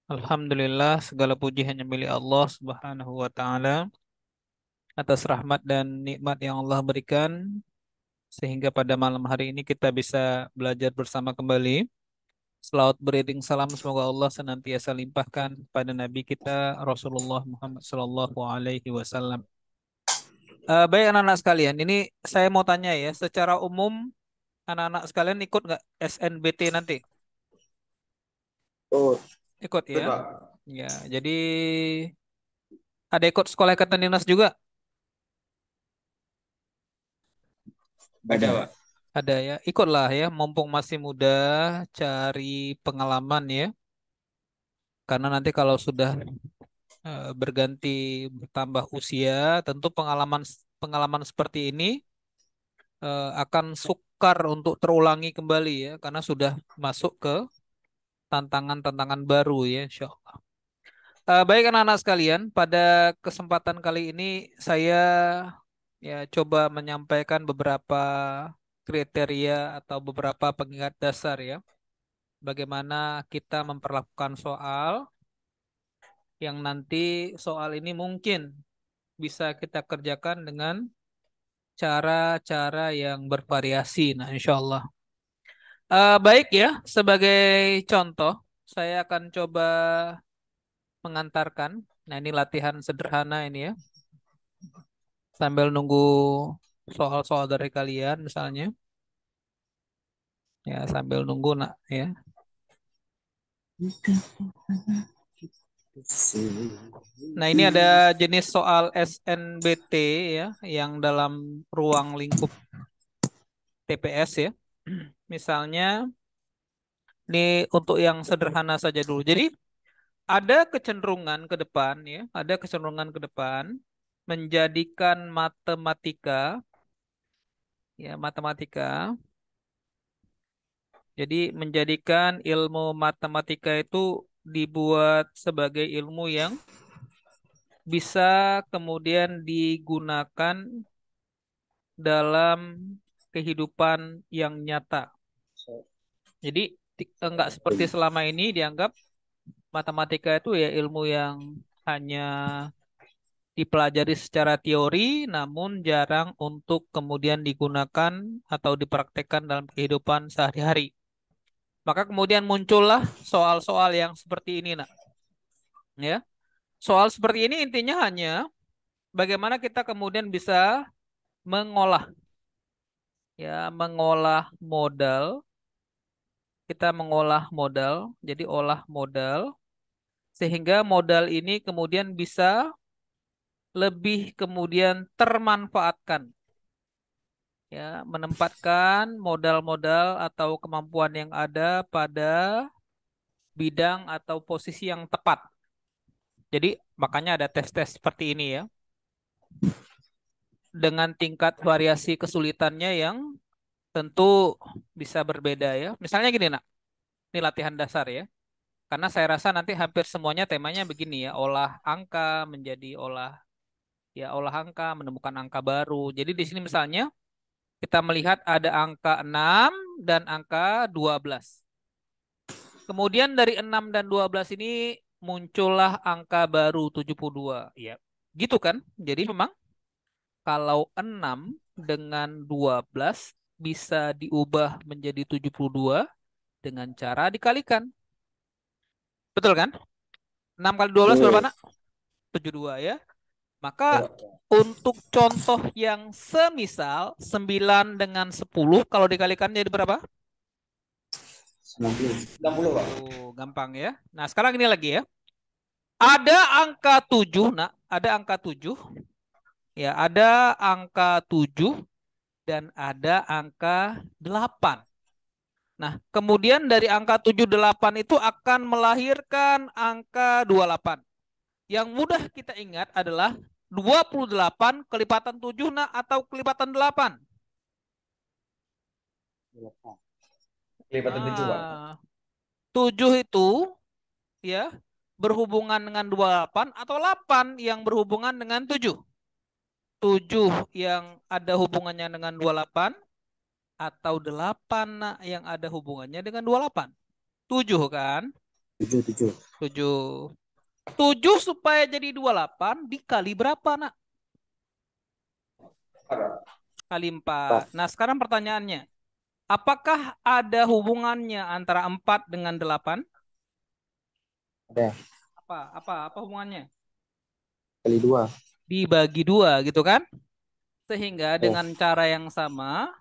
Alhamdulillah, segala puji hanya milik Allah Subhanahu wa Ta'ala atas rahmat dan nikmat yang Allah berikan, sehingga pada malam hari ini kita bisa belajar bersama kembali. Selawat beriring salam, semoga Allah senantiasa limpahkan pada Nabi kita Rasulullah Muhammad Sallallahu Alaihi Wasallam. Baik anak-anak sekalian, ini saya mau tanya ya, secara umum anak-anak sekalian ikut nggak SNBT nanti? Oh, Ikut betul, ya? Pak. Ya, jadi ada ikut sekolah ikatan dinas juga? Ada, Pak. Ada ya, ikutlah ya, mumpung masih muda, cari pengalaman ya. Karena nanti kalau sudah berganti bertambah usia, tentu pengalaman pengalaman seperti ini akan sukar untuk terulangi kembali ya, karena sudah masuk ke tantangan-tantangan baru ya, insya Allah. Baik anak-anak sekalian, pada kesempatan kali ini saya ya coba menyampaikan beberapa kriteria atau beberapa pengingat dasar ya bagaimana kita memperlakukan soal yang nanti soal ini mungkin bisa kita kerjakan dengan cara-cara yang bervariasi. Nah, insya Allah. Baik ya, sebagai contoh, saya akan coba mengantarkan. Nah, ini latihan sederhana ini ya, sambil nunggu soal-soal dari kalian misalnya. Ya, sambil nunggu nak ya. Nah, ini ada jenis soal SNBT ya, yang dalam ruang lingkup TPS ya. Misalnya, ini untuk yang sederhana saja dulu. Jadi, ada kecenderungan ke depan ya, ada kecenderungan ke depan menjadikan matematika ya, matematika. Jadi, menjadikan ilmu matematika itu dibuat sebagai ilmu yang bisa kemudian digunakan dalam kehidupan yang nyata. Jadi enggak seperti selama ini dianggap matematika itu ya ilmu yang hanya dipelajari secara teori namun jarang untuk kemudian digunakan atau dipraktekkan dalam kehidupan sehari-hari. Maka kemudian muncullah soal-soal yang seperti ini, nak. Ya. Soal seperti ini intinya hanya bagaimana kita kemudian bisa mengolah mengolah modal. Kita mengolah modal, jadi olah modal sehingga modal ini kemudian bisa lebih kemudian termanfaatkan ya, menempatkan modal-modal atau kemampuan yang ada pada bidang atau posisi yang tepat. Jadi makanya ada tes-tes seperti ini ya, dengan tingkat variasi kesulitannya yang tentu bisa berbeda ya. Misalnya gini nak, ini latihan dasar ya. Karena saya rasa nanti hampir semuanya temanya begini ya, olah angka menjadi olah angka, menemukan angka baru. Jadi di sini misalnya kita melihat ada angka 6 dan angka 12. Kemudian dari 6 dan 12 ini muncullah angka baru 72. Ya, gitu kan? Jadi memang kalau 6 dengan 12 bisa diubah menjadi 72 dengan cara dikalikan. Betul kan? 6 kali 12 berapa Betul. nak? 72 ya. Maka Ya, untuk contoh yang semisal 9 dengan 10 kalau dikalikan jadi berapa? 90. 90, Pak. Gampang ya. Nah, sekarang ini lagi ya. Ada angka 7, nak. Ada angka 7. Ya, ada angka 7 dan ada angka 8. Nah, kemudian dari angka 7 8 itu akan melahirkan angka 28. Yang mudah kita ingat adalah 28 kelipatan 7 nak atau kelipatan 8. Kelipatan 7, Pak. 7 itu ya berhubungan dengan 28 atau 8 yang berhubungan dengan 7. 7 yang ada hubungannya dengan 28 atau 8 nak yang ada hubungannya dengan 28? 7 kan? 7, 7. 7. 7 supaya jadi 28 dikali berapa nak? Kali 4. 4. Nah sekarang pertanyaannya, apakah ada hubungannya antara 4 dengan 8? Ada. Apa hubungannya? Kali 2. Dibagi 2 gitu kan? Sehingga Ya. dengan cara yang sama,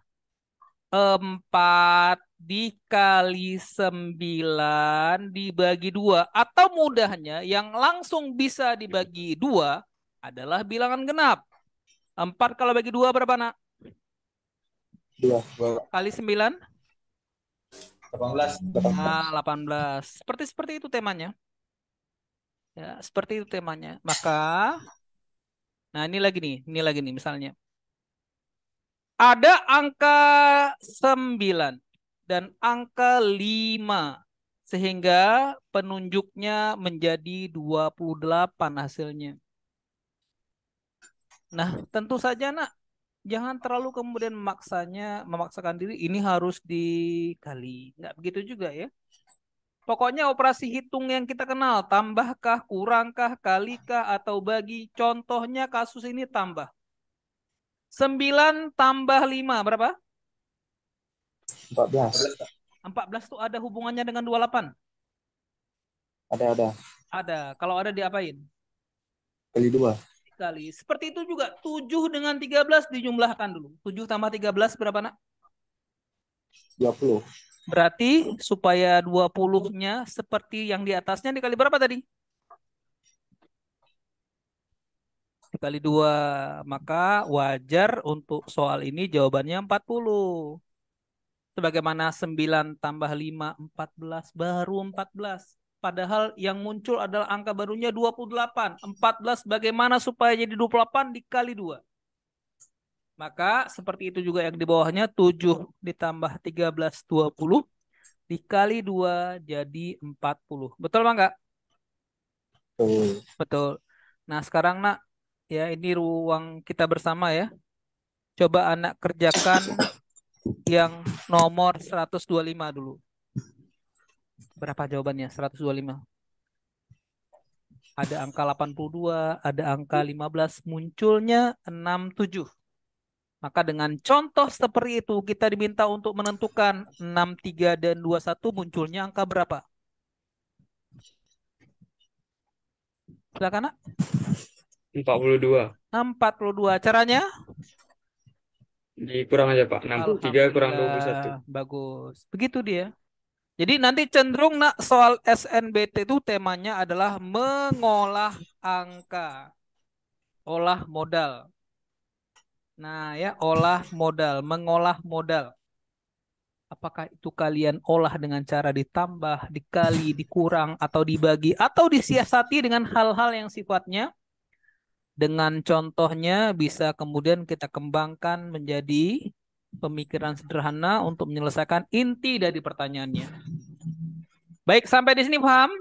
4 dikali 9 dibagi 2. Atau mudahnya yang langsung bisa dibagi 2 adalah bilangan genap. 4 kalau bagi 2 berapa nak? 2. 2. Kali 9? 18. Nah, 18. Seperti itu temanya. Ya, seperti itu temanya. Maka, nah ini lagi nih misalnya. Ada angka 9 dan angka 5 sehingga penunjuknya menjadi 28 hasilnya. Nah, tentu saja nak, jangan terlalu kemudian memaksakan diri ini harus dikali. Nggak begitu juga ya. Pokoknya operasi hitung yang kita kenal, tambahkah, kurangkah, kalikah, atau bagi. Contohnya kasus ini tambah. 9 tambah 5 berapa? 14. 14 tuh ada hubungannya dengan 28. Ada. Ada. Kalau ada diapain? Kali 2. Dikali. Seperti itu juga. 7 dengan 13 dijumlahkan dulu. 7 tambah 13 berapa nak? 20. Berarti supaya 20-nya seperti yang di atasnya dikali berapa tadi? Dikali 2. Maka wajar untuk soal ini jawabannya 40. Sebagaimana 9 tambah 5, 14. Baru 14. Padahal yang muncul adalah angka barunya 28. 14 bagaimana supaya jadi 28 dikali 2. Maka seperti itu juga yang di bawahnya 7 ditambah 13, 20. Dikali 2 jadi 40. Betul Bang nggak? Tuh. Betul. Nah sekarang nak, ya ini ruang kita bersama ya. Coba anak kerjakan yang nomor 125 dulu. Berapa jawabannya? 125. Ada angka 82, ada angka 15, munculnya 67. Maka dengan contoh seperti itu kita diminta untuk menentukan 63 dan 21 munculnya angka berapa? Silakan nak. 42. 42. Caranya? Dikurang aja Pak. 63 kurang 21. Alhamdulillah. Bagus. Begitu dia. Jadi nanti cenderung nak soal SNBT itu temanya adalah mengolah angka. Olah modal. Nah ya, olah modal, mengolah modal. Apakah itu kalian olah dengan cara ditambah, dikali, dikurang, atau dibagi, atau disiasati dengan hal-hal yang sifatnya dengan contohnya bisa kemudian kita kembangkan menjadi pemikiran sederhana untuk menyelesaikan inti dari pertanyaannya. Baik, sampai di sini paham?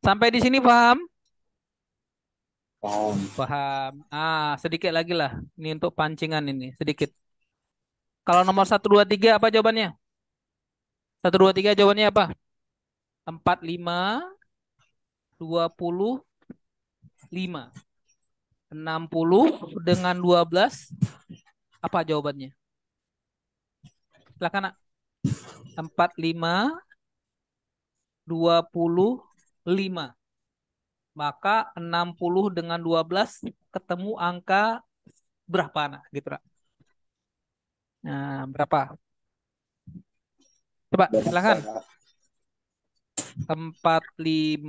Sampai di sini paham? Paham. Paham. Sedikit lagi lah. Ini untuk pancingan ini, sedikit. Kalau nomor 1, 2, 3 apa jawabannya? 1, 2, 3 jawabannya apa? 45, 25. 60 dengan 12 apa jawabannya? Silakan nak. 45, 25. Maka 60 dengan 12 ketemu angka berapa nak? Gitu nak. Nah, berapa? Coba silakan. 45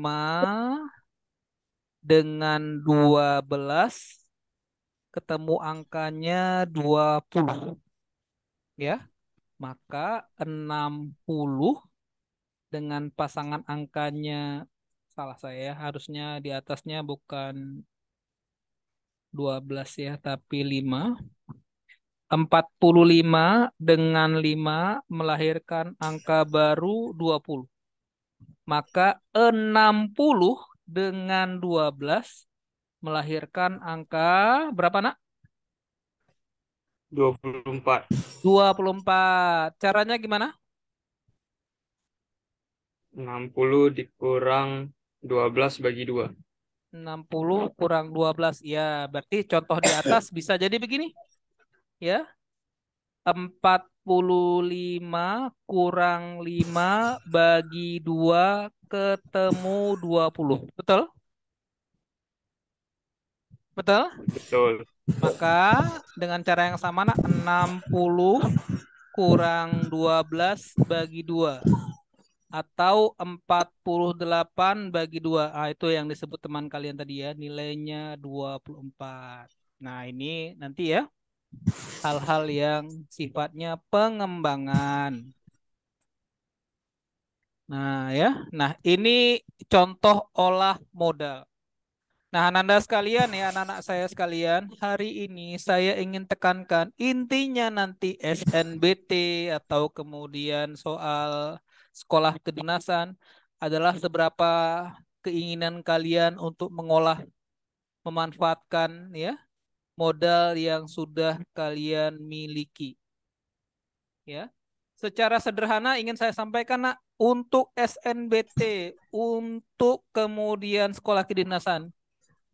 dengan 12 ketemu angkanya 20. Ya. Maka 60 dengan pasangan angkanya, salah saya ya, harusnya di atasnya bukan 12 ya, tapi 5. 45 dengan 5 melahirkan angka baru 20. Maka 60 dengan 12 melahirkan angka berapa nak? 24. 24. Caranya gimana? 60 dikurang 12 bagi 2. 60 kurang 12. Ya, berarti contoh di atas bisa jadi begini. Ya, 45 kurang 5 bagi 2 ketemu 20. Betul? Betul? Betul. Maka dengan cara yang sama, nak, 60 kurang 12 bagi 2. Atau 48 bagi 2. Ah, itu yang disebut teman kalian tadi ya. Nilainya 24. Nah, ini nanti ya. Hal-hal yang sifatnya pengembangan. Nah, ya. Nah, ini contoh olah modal. Nah, Ananda sekalian ya, anak-anak saya sekalian, hari ini saya ingin tekankan intinya nanti SNBT atau kemudian soal sekolah kedinasan adalah seberapa keinginan kalian untuk mengolah, memanfaatkan ya modal yang sudah kalian miliki. Ya, secara sederhana ingin saya sampaikan, nak, untuk SNBT, untuk kemudian sekolah kedinasan.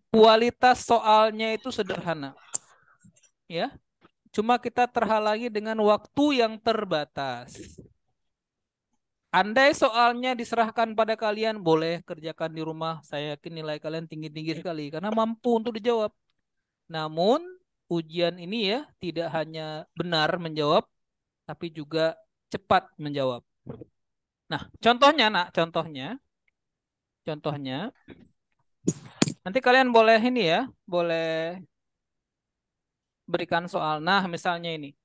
Kualitas soalnya itu sederhana, ya. Cuma kita terhalangi dengan waktu yang terbatas. Andai soalnya diserahkan pada kalian, boleh kerjakan di rumah. Saya yakin nilai kalian tinggi-tinggi sekali karena mampu untuk dijawab. Namun ujian ini ya tidak hanya benar menjawab, tapi juga cepat menjawab. Nah, contohnya, nak, contohnya, nanti kalian boleh ini ya, boleh berikan soal. Nah, misalnya ini.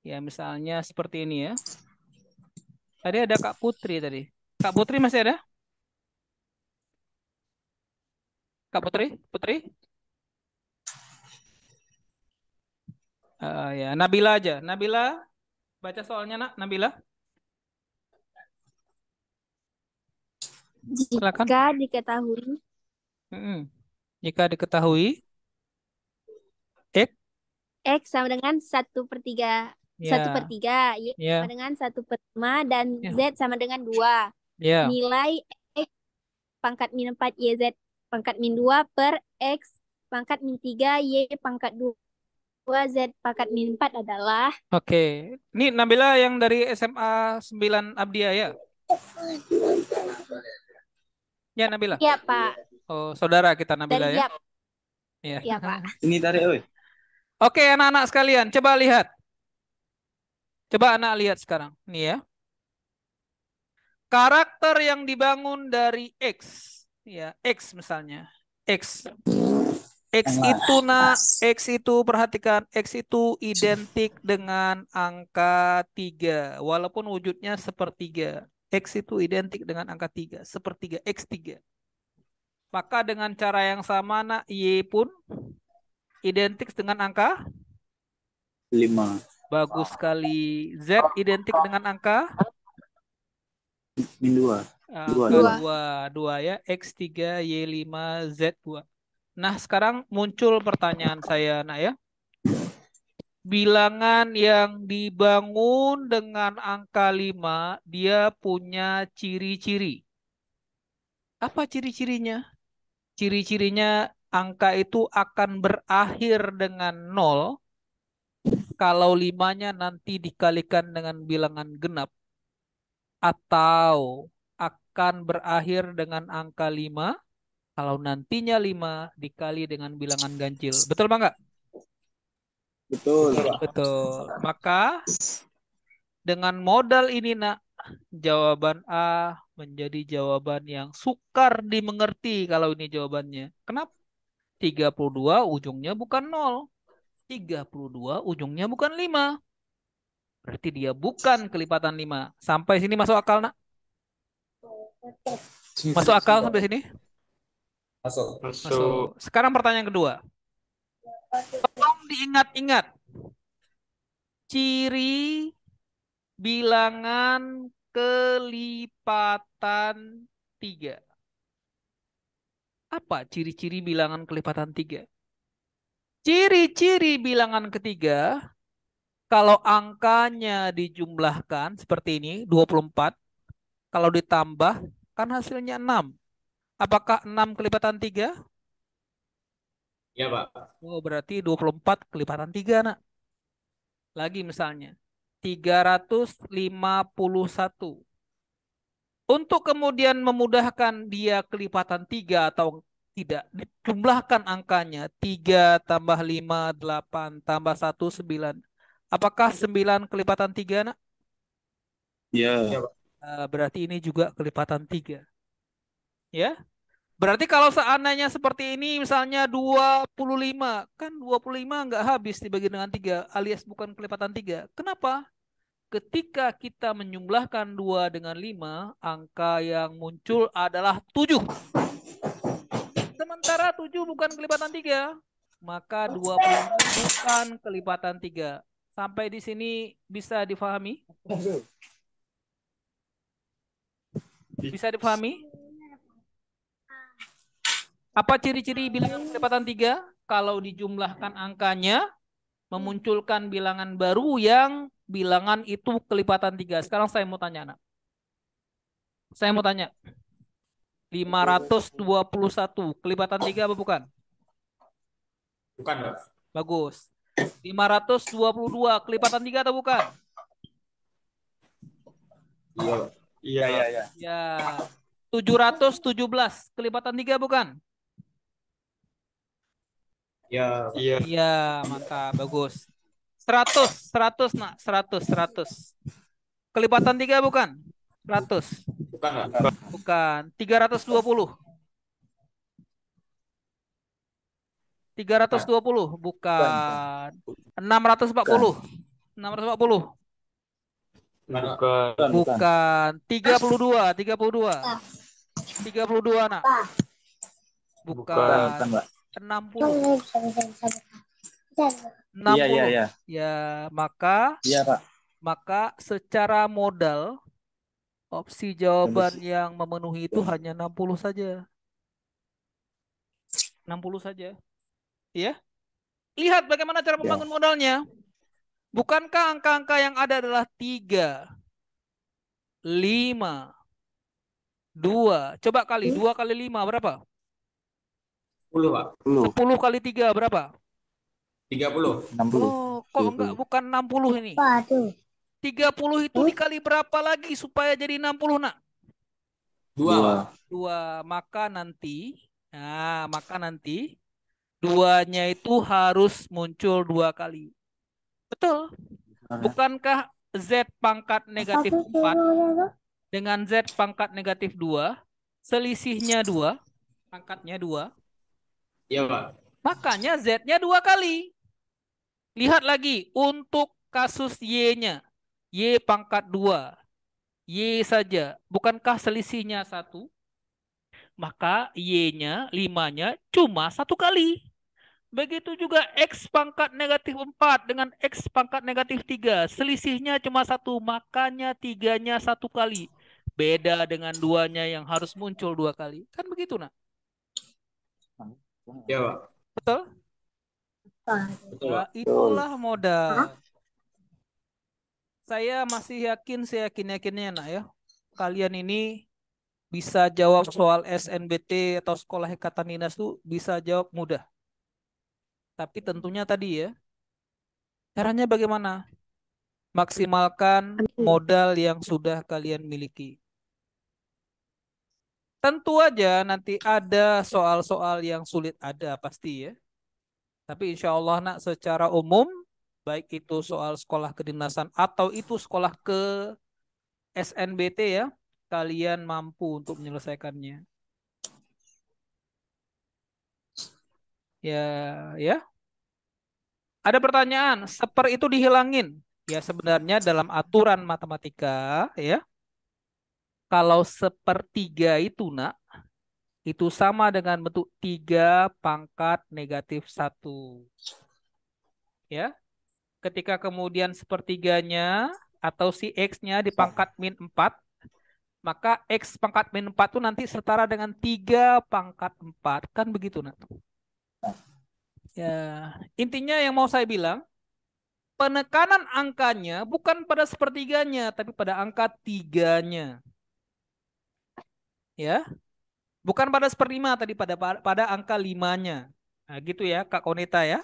Ya, misalnya seperti ini ya. Tadi ada Kak Putri tadi. Kak Putri masih ada? Kak Putri? Putri? Ya, Nabila aja. Nabila, baca soalnya, nak. Nabila, silakan. Jika diketahui Mm-mm. Jika diketahui, X, X sama dengan 1/3, ya, 1/3, Y sama ya, dengan 1/5, dan ya, Z sama dengan 2. ya. Nilai X pangkat min 4 YZ pangkat min 2 per X pangkat min 3 Y pangkat 2 Z pangkat min 4 adalah. Oke. Ini Nabila yang dari SMA 9 Abdia ya? Ya, Nabila. Ya, Pak. Oh, saudara kita Nabila Dan ya? ya, Ya. ya, Pak. Ini tarik, oi. Oke, anak-anak sekalian, coba lihat. Coba anak lihat sekarang. Nih ya. Karakter yang dibangun dari X, ya, X misalnya. X. X itu perhatikan, X itu identik dengan angka 3 walaupun wujudnya sepertiga. X itu identik dengan angka 3 sepertiga, X3. Maka dengan cara yang sama, nak, Y pun identik dengan angka 5. bagus sekali. Z identik dengan angka Min 2. angka 2. 2, 2 ya, X3, Y5, Z2. Nah, sekarang muncul pertanyaan saya, nak ya. Bilangan yang dibangun dengan angka 5, dia punya ciri-ciri. Apa ciri-cirinya? Ciri-cirinya angka itu akan berakhir dengan 0 kalau 5-nya nanti dikalikan dengan bilangan genap, atau akan berakhir dengan angka 5 kalau nantinya 5 dikali dengan bilangan ganjil. Betul Bang nggak? Betul. Betul. Maka dengan modal ini, nak, jawaban A menjadi jawaban yang sukar dimengerti kalau ini jawabannya. Kenapa? 32 ujungnya bukan 0. 32 ujungnya bukan 5. Berarti dia bukan kelipatan 5. Sampai sini masuk akal, nak? Masuk akal sampai sini? Masuk. Masuk. Masuk. Sekarang pertanyaan kedua. Tolong diingat-ingat ciri bilangan kelipatan 3. Apa ciri-ciri bilangan kelipatan 3? Ciri-ciri bilangan ketiga, kalau angkanya dijumlahkan seperti ini, 24, kalau ditambah, kan hasilnya 6. Apakah 6 kelipatan 3? Ya, Pak. Oh, berarti 24 kelipatan 3, nak. Lagi misalnya, 351. Untuk kemudian memudahkan dia kelipatan 3 atau tidak, dijumlahkan angkanya. 3 tambah 5, 8, tambah 1, 9. Apakah 9 kelipatan 3, nak? Ya. Ya, Pak. Berarti ini juga kelipatan 3. Ya. Berarti kalau seandainya seperti ini, misalnya 25. Kan 25 nggak habis dibagi dengan 3, alias bukan kelipatan 3. Kenapa? Ketika kita menjumlahkan 2 dengan 5, angka yang muncul adalah 7. Sementara 7 bukan kelipatan 3, maka 25 bukan kelipatan 3. Sampai di sini bisa difahami? Bisa difahami? Apa ciri-ciri bilangan kelipatan 3? Kalau dijumlahkan angkanya, memunculkan bilangan baru yang bilangan itu kelipatan 3. Sekarang saya mau tanya, anak. Saya mau tanya. 521 kelipatan 3 apa bukan? Bukan, Pak. Bagus. 522 kelipatan 3 atau bukan? Iya. Iya. Ya. Ya. 717 kelipatan 3 bukan? Ya. Iya. Iya, mantap, bagus. 100 nak, 100. Kelipatan 3 bukan? 100. Bukan, Pak. Bukan. 320. 320 bukan. 640. 640 Bukan. bukan. 32. 32 nak. Bukan. Bukan, Pak. 60. 60. Iya. Ya, maka Iya, Pak. secara modal opsi jawaban yang memenuhi itu hanya 60 saja. 60 saja. Ya. Lihat bagaimana cara membangun modalnya. Bukankah angka-angka yang ada adalah 3, 5, 2. Coba kali 2 kali 5 berapa? 10, Pak. 10 kali 3 berapa? 30. 60. Oh, kok enggak, bukan 60 ini. 30 itu dikali berapa lagi supaya jadi 60, nak? 2. 2. Maka nanti 2-nya itu harus muncul 2 kali. Betul. Bukankah Z pangkat negatif 4 dengan Z pangkat negatif 2, selisihnya 2, pangkatnya 2, Iya, Pak. makanya Z-nya 2 kali. Lihat lagi, untuk kasus Y-nya, Y pangkat 2, Y saja, bukankah selisihnya 1? Maka Y-nya, 5-nya cuma 1 kali. Begitu juga X pangkat negatif 4 dengan X pangkat negatif 3. Selisihnya cuma 1, makanya 3-nya 1 kali. Beda dengan 2-nya yang harus muncul 2 kali. Kan begitu, nak? Iya, Pak. Betul? Betul, Nah, Pak. itulah modal. Saya masih yakin, seyakin-yakinnya, nak ya. Kalian ini bisa jawab soal SNBT atau sekolah ikatan dinas tuh bisa jawab mudah. Tapi tentunya tadi ya, caranya bagaimana? Maksimalkan modal yang sudah kalian miliki. Tentu aja nanti ada soal-soal yang sulit, ada pasti ya. Tapi insya Allah, nak, secara umum, baik itu soal sekolah kedinasan atau itu sekolah ke SNBT ya, kalian mampu untuk menyelesaikannya. Ya. Ada pertanyaan, seper itu dihilangin. Ya, sebenarnya dalam aturan matematika ya, kalau sepertiga itu, nak, itu sama dengan bentuk 3 pangkat negatif 1. Ya. Ketika kemudian sepertiganya atau si X-nya di pangkat min 4, maka X pangkat min 4 itu nanti setara dengan 3 pangkat 4. Kan begitu, nak? Ya, intinya yang mau saya bilang, penekanan angkanya bukan pada sepertiganya, tapi pada angka tiganya. Ya, bukan pada seperlima tadi, pada angka limanya. Nah, gitu ya, Kak Konita ya.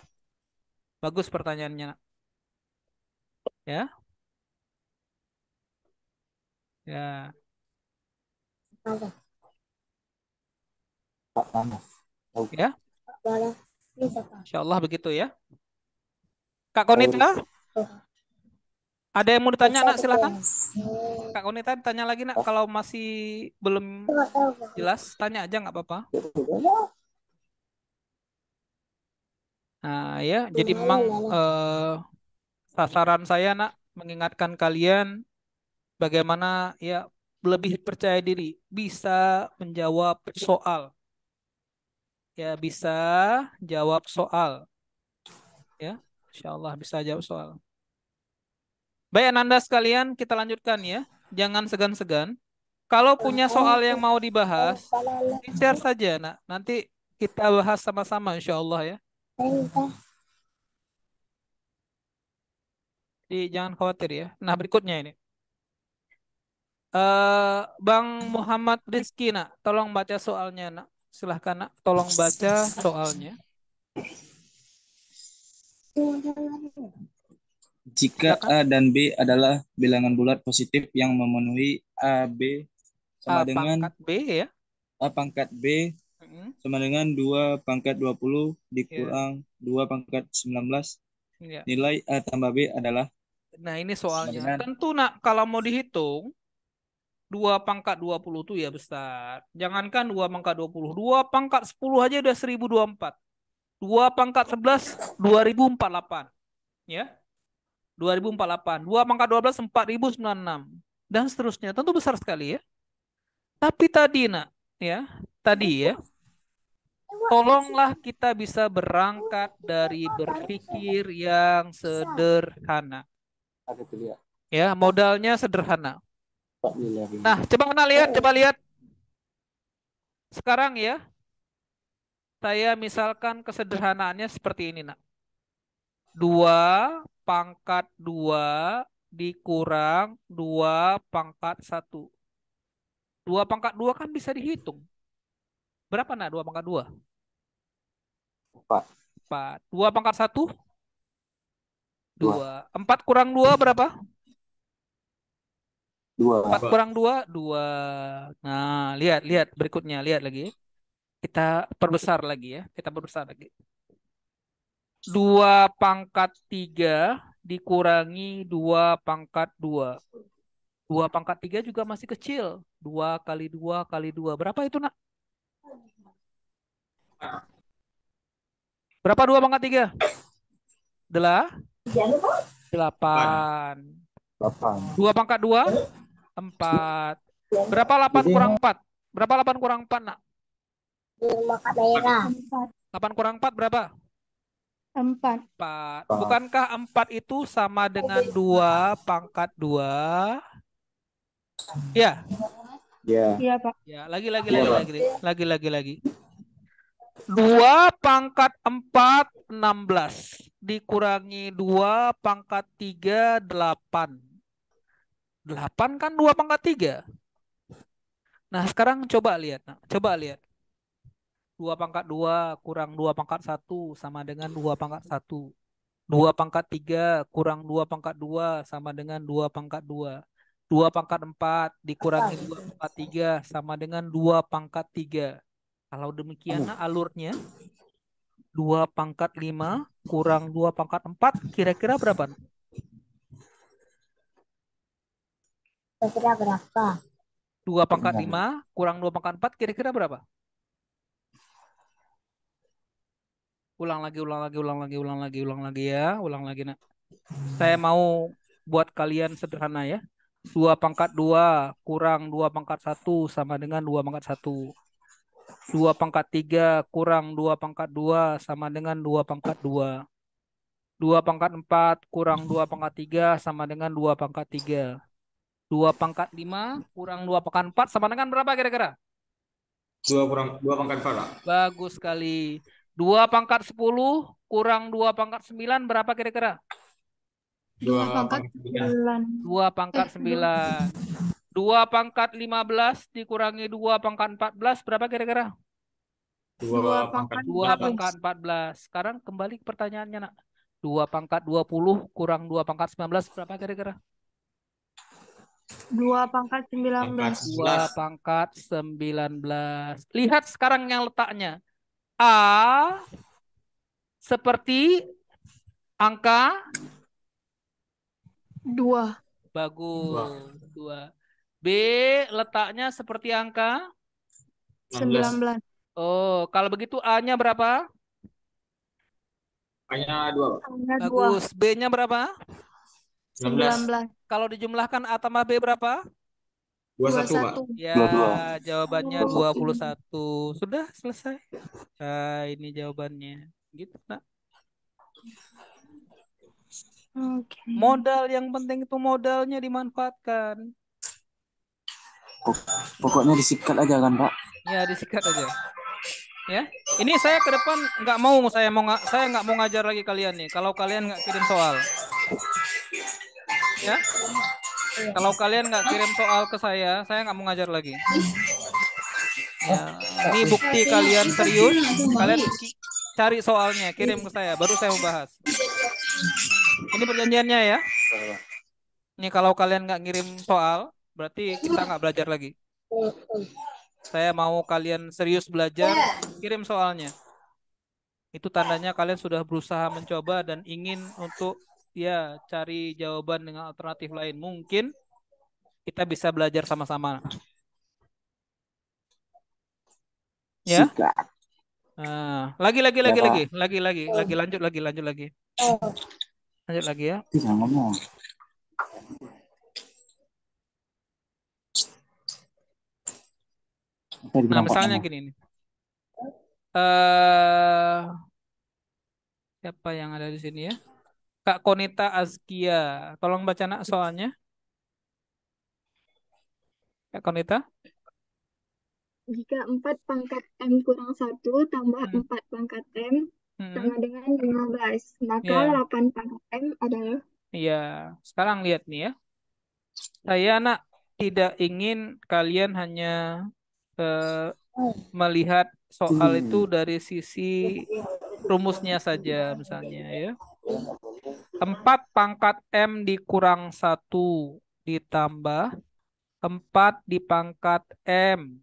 Bagus pertanyaannya, Nak. Ya, ya, Ada. ya. Boleh. Bisa, Pak. Insya Allah begitu ya. Kak Konita, ada yang mau ditanya, Nak? Silakan. Kak Konita ditanya lagi, Nak. Kalau masih belum jelas, tanya aja nggak apa-apa. Nah, ya, jadi memang sasaran saya, Nak, mengingatkan kalian bagaimana ya lebih percaya diri, bisa menjawab soal. Ya, bisa jawab soal. Ya, Insya Allah bisa jawab soal. Baik, Ananda sekalian, kita lanjutkan ya. Jangan segan-segan. Kalau punya soal yang mau dibahas, share saja, Nak. Nanti kita bahas sama-sama, insya Allah ya. Jadi jangan khawatir ya. Nah, berikutnya ini. Bang Muhammad Rizky, Nak. Tolong baca soalnya, Nak. Silahkan, Nak. Tolong baca soalnya. Jika Silakan. A dan B adalah bilangan bulat positif yang memenuhi A, B sama A dengan pangkat B ya. A pangkat B sama dengan 2 pangkat 20 dikurang 2 pangkat 19, Ya. nilai A tambah B adalah. Nah, ini Sama soalnya. dengan Tentu, Nak, kalau mau dihitung, 2 pangkat 20 itu ya besar. Jangankan 2 pangkat 20. 2 pangkat 10 aja udah 1024. 2 pangkat 11, 2048. Ya. 2048. 2 pangkat 12, 4096. Dan seterusnya. Tentu besar sekali ya. Tapi tadi, Nak, ya. Tadi ya. Tolonglah kita bisa berangkat dari berpikir yang sederhana. Ya, modalnya sederhana. Nah, coba Anda lihat, coba lihat. Sekarang ya, saya misalkan kesederhanaannya seperti ini, Nak. 2 pangkat 2 dikurang 2 pangkat 1. 2 pangkat 2 kan bisa dihitung. Berapa, Nak, 2 pangkat 2? 4. 2 pangkat 1? 2. 4 kurang 2 berapa? 4 kurang 2? 2. Nah, lihat berikutnya. Lihat lagi. Kita perbesar lagi ya. Kita perbesar lagi. 2 pangkat 3 dikurangi 2 pangkat 2. 2 pangkat 3 juga masih kecil. 2 kali 2 kali 2. Berapa itu, Nak? Berapa 2 pangkat 3? 8. 2 pangkat 2? 4. Berapa 8 kurang 4? Berapa 8 kurang 4, Nak? 8 kurang 4 berapa? 4. 4. Bukankah 4 itu sama dengan 2 pangkat 2? Ya. Iya, Pak. Ya, lagi. 2 pangkat 4, 16. Dikurangi 2 pangkat 3, 8. 8 kan 2 pangkat 3. Nah, sekarang coba lihat. Nah, coba lihat. 2 pangkat 2 kurang 2 pangkat 1 sama dengan 2 pangkat 1. 2 pangkat 3 kurang 2 pangkat 2 sama dengan 2 pangkat 2. 2 pangkat 4 dikurangi 2 pangkat 3 sama dengan 2 pangkat 3. Kalau demikian, nah, alurnya 2 pangkat 5 kurang 2 pangkat 4 kira-kira berapa? Kira-kira berapa? 2 pangkat 5 kurang 2 pangkat 4 kira-kira berapa? Ulang lagi ya. Ulang lagi, Nak. Saya mau buat kalian sederhana ya. 2 pangkat 2 kurang 2 pangkat 1 sama dengan 2 pangkat 1. 2 pangkat 3 kurang 2 pangkat 2 sama dengan 2 pangkat 2. 2 pangkat 4 kurang 2 pangkat 3 sama dengan 2 pangkat 3. 2 pangkat 5 kurang 2 pangkat 4 sama dengan berapa kira-kira? 2 kurang 2 pangkat 4, Pak. Bagus sekali. 2 pangkat 10 kurang 2 pangkat 9 berapa kira-kira? 2 pangkat 9. 2 pangkat 9. 2 pangkat 15 dikurangi 2 pangkat 14 berapa kira-kira? 2 pangkat 2 14. pangkat 14. Sekarang kembali ke pertanyaannya, nak. 2 pangkat 20 kurang 2 pangkat 19 berapa kira-kira? 2 pangkat 19. 2 pangkat 19. Lihat sekarang yang letaknya. A seperti angka 2. bagus. 2. B letaknya seperti angka 19. Oh, kalau begitu A-nya berapa? A-nya 2. Angka 2. Bagus. B-nya berapa? 19. Kalau dijumlahkan A tambah B berapa? 21, Pak. 21. Ya, 22. jawabannya Oh, 21. Sudah selesai. Nah, ini jawabannya. Gitu, nak. Oke. Modal yang penting itu modalnya dimanfaatkan. Pokoknya disikat aja kan, Pak? Ya, disikat aja. Ya, ini saya ke depan saya nggak mau ngajar lagi kalian nih. Kalau kalian nggak kirim soal, ya. Kalau kalian nggak kirim soal ke saya nggak mau ngajar lagi. Ya, ini bukti kalian serius. Kalian cari soalnya, kirim ke saya, baru saya mau bahas. Ini perjanjiannya ya. Ini kalau kalian nggak ngirim soal, berarti kita nggak belajar lagi. Saya mau kalian serius belajar, kirim soalnya. Itu tandanya kalian sudah berusaha mencoba dan ingin untuk ya cari jawaban dengan alternatif lain. Mungkin kita bisa belajar sama-sama. Ya. Sikat. Nah, lagi, lanjut lagi ya. Tidak ngomong. Nah, misalnya gini nih. Siapa yang ada di sini ya? Kak Konita Azkia. Tolong baca nak soalnya. Kak Konita. Jika 4 pangkat M kurang 1 tambah 4 pangkat M sama dengan 15, maka Ya. 8 pangkat M adalah? Iya. Sekarang lihat nih ya. Saya nak tidak ingin kalian hanya melihat soal itu dari sisi rumusnya saja misalnya ya. 4 pangkat M dikurang 1 ditambah 4 di pangkat M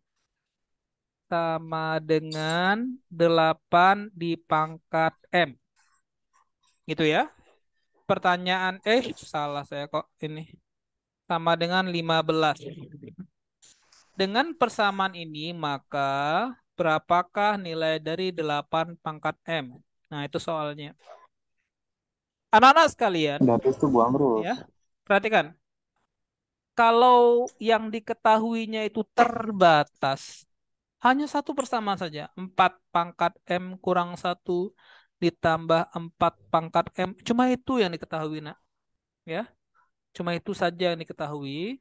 sama dengan 8 di pangkat M. Gitu ya. Pertanyaan, salah saya kok ini. Sama dengan 15. Dengan persamaan ini, maka berapakah nilai dari 8 pangkat M? Nah, itu soalnya. Anak-anak sekalian, Berarti itu buang terus. ya, perhatikan. Kalau yang diketahuinya itu terbatas, hanya satu persamaan saja. 4 pangkat M kurang 1 ditambah 4 pangkat M. Cuma itu yang diketahui, nak. Ya, cuma itu saja yang diketahui.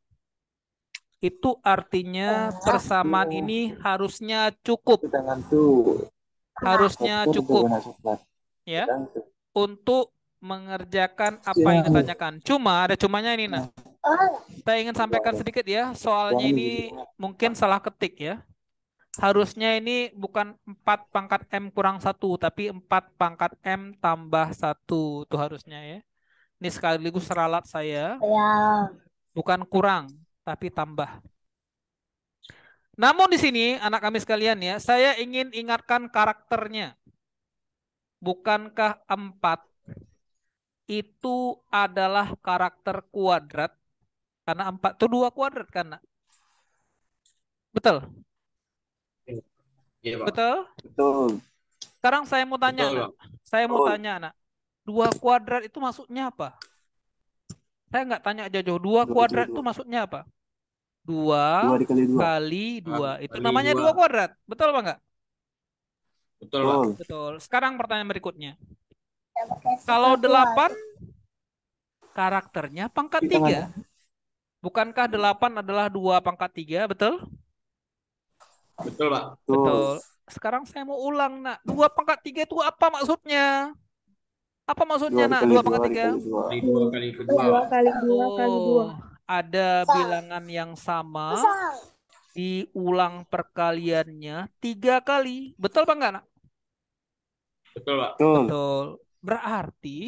Itu artinya persamaan ini harusnya cukup. Harusnya cukup. Ya, untuk mengerjakan apa yang ditanyakan. Cuma ada cumanya ini, nah. Saya ingin sampaikan sedikit ya. Soalnya ini mungkin salah ketik ya. Harusnya ini bukan 4 pangkat M kurang 1, tapi 4 pangkat M tambah 1. Itu harusnya ya. Ini sekaligus ralat saya. Bukan kurang, tapi tambah. Namun di sini, anak kami sekalian ya, saya ingin ingatkan karakternya. Bukankah 4 itu adalah karakter kuadrat? Karena 4 itu 2 kuadrat kan, nak? Betul? Iya, Pak. Betul? Betul. Sekarang saya mau tanya, Betul, nak. Pak. Saya mau tanya, nak. 2 kuadrat itu maksudnya apa? Saya nggak tanya jauh-jauh. 2 kuadrat itu maksudnya apa? 2 2 dikali 2. kali 2. Itu Kali namanya 2 2. kuadrat. Betul apa enggak? Betul, Pak. Betul. Sekarang pertanyaan berikutnya. Kalau 8 karakternya pangkat 3. Bukankah 8 adalah 2 pangkat 3, betul? Betul, Pak. Betul. Sekarang saya mau ulang, nak. 2 pangkat 3 itu apa maksudnya? Apa maksudnya, 2 nak? dikali 2 pangkat 3? Kali 2 kali kedua. 2 kali 2 kali 2. Oh, ada bilangan yang sama, diulang perkaliannya 3 kali. Betul apa enggak, nak? Betul, Pak. Betul. Berarti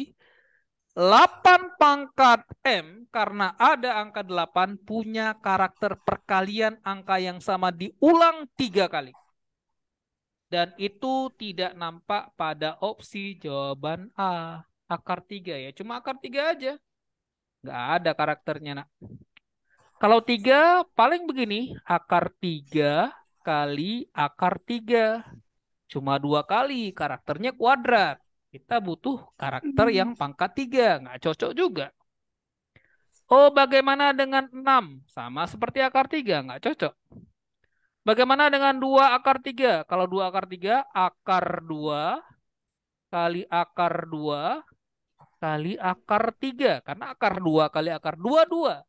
8 pangkat M karena ada angka 8 punya karakter perkalian angka yang sama diulang 3 kali. Dan itu tidak nampak pada opsi jawaban A. Akar 3 ya. Cuma akar 3 aja. Nggak ada karakternya, nak. Kalau 3 paling begini. Akar 3 kali akar 3. Cuma 2 kali. Karakternya kuadrat. Kita butuh karakter yang pangkat 3. Nggak cocok juga. Oh, bagaimana dengan 6? Sama seperti akar 3. Nggak cocok. Bagaimana dengan 2 akar 3? Kalau 2 akar 3, akar 2 kali akar 2 kali akar 3. Karena akar 2 kali akar 2, 2.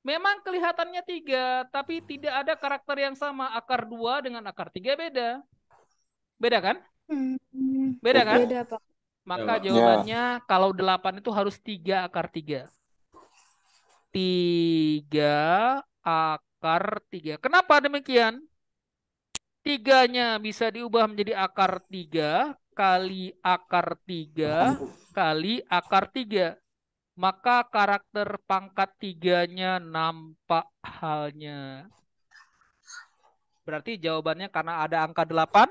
Memang kelihatannya 3, tapi tidak ada karakter yang sama. Akar 2 dengan akar 3 beda. Beda kan? Beda kan? Beda, Pak. Maka Ya, Pak. jawabannya kalau 8 itu harus 3 akar 3. 3 akar 3. Kenapa demikian? 3-nya bisa diubah menjadi akar 3 kali akar 3 kali akar 3. Maka karakter pangkat 3-nya nampak halnya. Berarti jawabannya karena ada angka 8,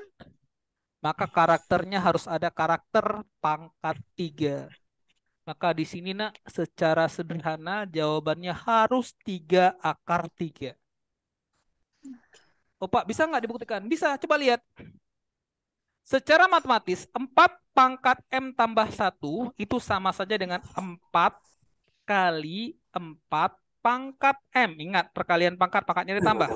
maka karakternya harus ada karakter pangkat 3. Maka di sini, nak, secara sederhana jawabannya harus 3 akar 3. Oh, Pak, bisa nggak dibuktikan? Bisa, coba lihat. Secara matematis, 4 pangkat M tambah 1 itu sama saja dengan 4 kali 4 pangkat M. Ingat, perkalian pangkat, pangkatnya ditambah.